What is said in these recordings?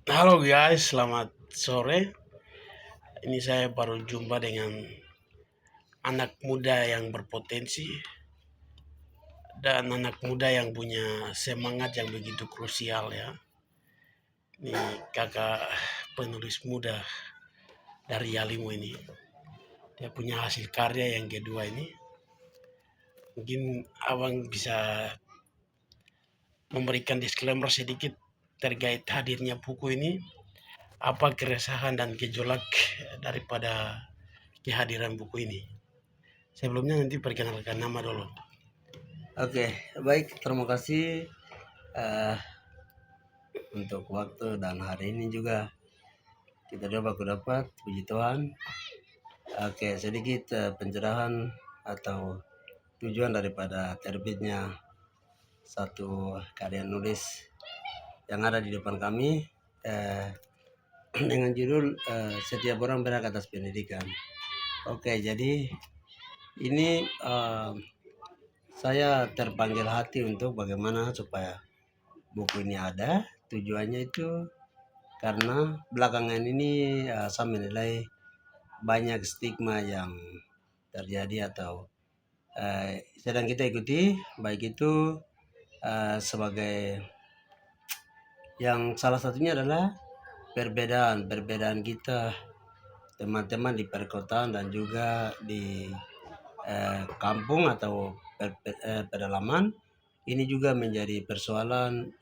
Halo guys, selamat sore. Ini saya baru jumpa dengan anak muda yang berpotensi dan anak muda yang punya semangat yang begitu krusial ya. Ini kakak penulis muda dari Yalimo ini. Dia punya hasil karya yang kedua ini. Mungkin abang bisa memberikan disclaimer sedikit terkait hadirnya buku ini. Apa keresahan dan gejolak daripada kehadiran buku ini? Sebelumnya nanti perkenalkan nama dulu. Oke, baik. Terima kasih eh, untuk waktu dan hari ini juga kita dapat puji Tuhan. Oke, sedikit pencerahan atau tujuan daripada terbitnya satu karya nulis yang ada di depan kami eh, dengan judul Setiap Orang Berhak Atas Pendidikan. Oke, jadi ini saya terpanggil hati untuk bagaimana supaya buku ini ada. Tujuannya itu karena belakangan ini saya menilai banyak stigma yang terjadi atau sedang kita ikuti, baik itu sebagai yang salah satunya adalah perbedaan kita teman-teman di perkotaan dan juga di kampung atau pedalaman. Ini juga menjadi persoalan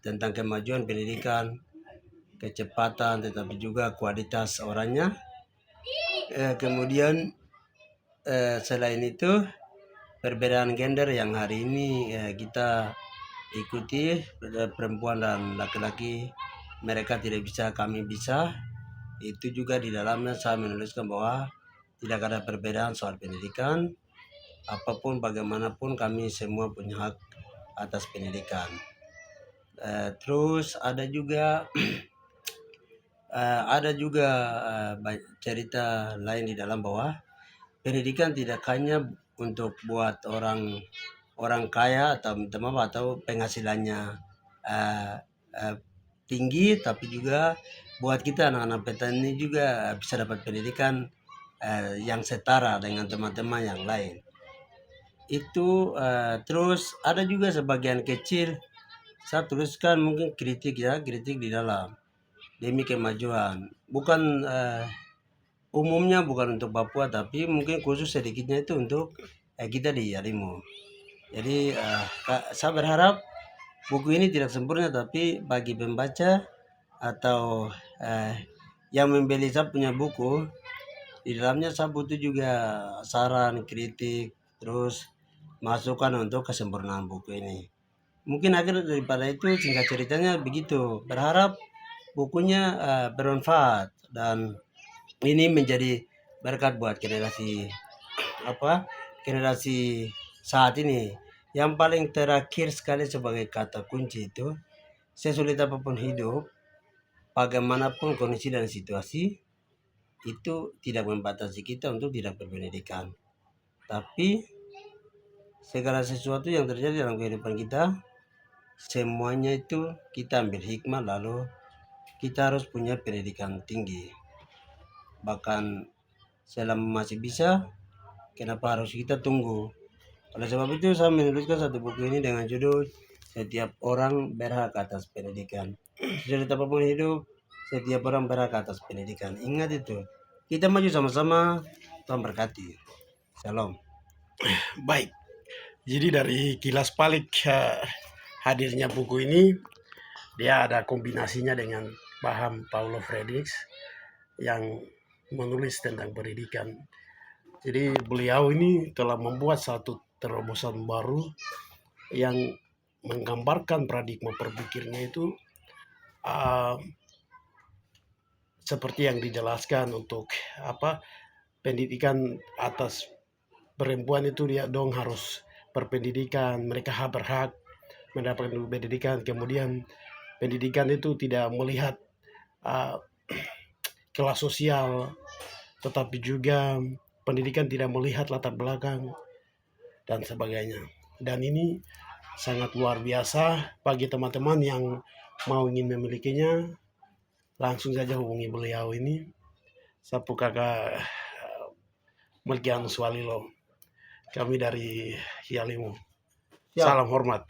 tentang kemajuan pendidikan, kecepatan, tetapi juga kualitas orangnya. Kemudian selain itu perbedaan gender yang hari ini kita ikuti, perempuan dan laki-laki, mereka tidak bisa, kami bisa. Itu juga di dalamnya saya menuliskan bahwa tidak ada perbedaan soal pendidikan. Apapun bagaimanapun kami semua punya hak atas pendidikan. Terus ada juga cerita lain di dalam bahwa pendidikan tidak hanya untuk buat orang orang kaya atau atau penghasilannya uh, uh, tinggi, tapi juga buat kita anak-anak petani juga bisa dapat pendidikan yang setara dengan teman-teman yang lain. Itu terus ada juga sebagian kecil saya tuliskan mungkin kritik kritik di dalam demi kemajuan. Bukan umumnya bukan untuk Papua, tapi mungkin khusus sedikitnya itu untuk kita di Yalimo. Jadi saya berharap buku ini tidak sempurna, tapi bagi pembaca atau yang membeli saya punya buku, di dalamnya saya butuh juga saran, kritik, terus masukan untuk kesempurnaan buku ini. Mungkin akhir daripada itu singkat ceritanya begitu. Berharap bukunya bermanfaat dan ini menjadi berkat buat generasi saat ini. Yang paling terakhir sekali sebagai kata kunci itu, sesulit apapun hidup, bagaimanapun kondisi dan situasi, itu tidak membatasi kita untuk tidak berpendidikan. Tapi segala sesuatu yang terjadi dalam kehidupan kita, semuanya itu kita ambil hikmah, lalu kita harus punya pendidikan tinggi. Bahkan selama masih bisa, kenapa harus kita tunggu? Oleh sebab itu saya menuliskan satu buku ini dengan judul Setiap Orang Berhak Atas Pendidikan. Sulit apapun hidup, setiap orang berhak atas pendidikan. Ingat itu. Kita maju sama-sama. Tuhan berkati. Shalom. Baik, jadi dari kilas balik hadirnya buku ini, dia ada kombinasinya dengan paham Paulo Fredericks yang menulis tentang pendidikan. Jadi beliau ini telah membuat satu terobosan baru yang menggambarkan paradigma berpikirnya itu uh, seperti yang dijelaskan untuk pendidikan atas perempuan itu dia dong harus berpendidikan, mereka berhak mendapatkan pendidikan. Kemudian pendidikan itu tidak melihat uh, kelas sosial, tetapi juga pendidikan tidak melihat latar belakang dan sebagainya. Dan ini sangat luar biasa bagi teman-teman yang mau ingin memilikinya. langsung saja hubungi beliau ini, Sapu Kakak Melkianus Walilo. Kami dari Hialimu. Siap. Salam hormat.